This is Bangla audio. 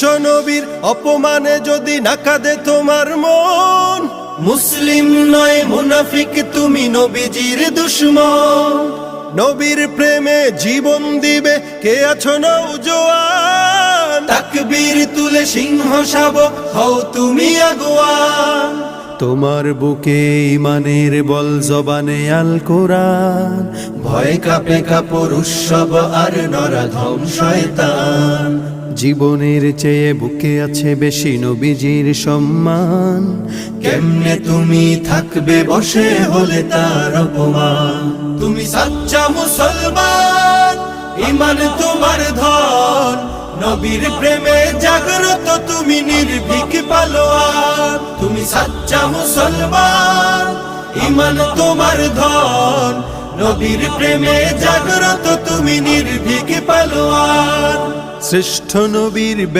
বিশ্ব নবীর অপমানে যদি না কাঁদে তোমার মন, মুসলিম নয় মুনাফিক তুমি নবীজির দুশমন। নবীর প্রেমে জীবন দিবে কে আছো নওজোয়ান, তাকবীর তুলে সিংহ শাবক হও তুমি আগুয়ান। তোমার বুকে ইমানের বল জবানে আল কোরআন, ভয় কাঁপে কাপড় উৎসব আর নরাধম শয়তান। জীবনের চেয়ে বুকে আছে বেশি নবীজির সম্মান, কেমনে তুমি থাকবে বসে হলে তার অপমান। তুমি সাচ্চা মুসলমান, ইমান তোমার ধন, নবীর প্রেমে জাগ্রত তুমি নির্ভীক পালোয়ান। তুমি সাচ্চা মুসলমান, ইমান তোমার ধন, নবীর প্রেমে জাগ্রত তুমি নির্ভীক পালোয়ান। শ্রেষ্ঠ নবীর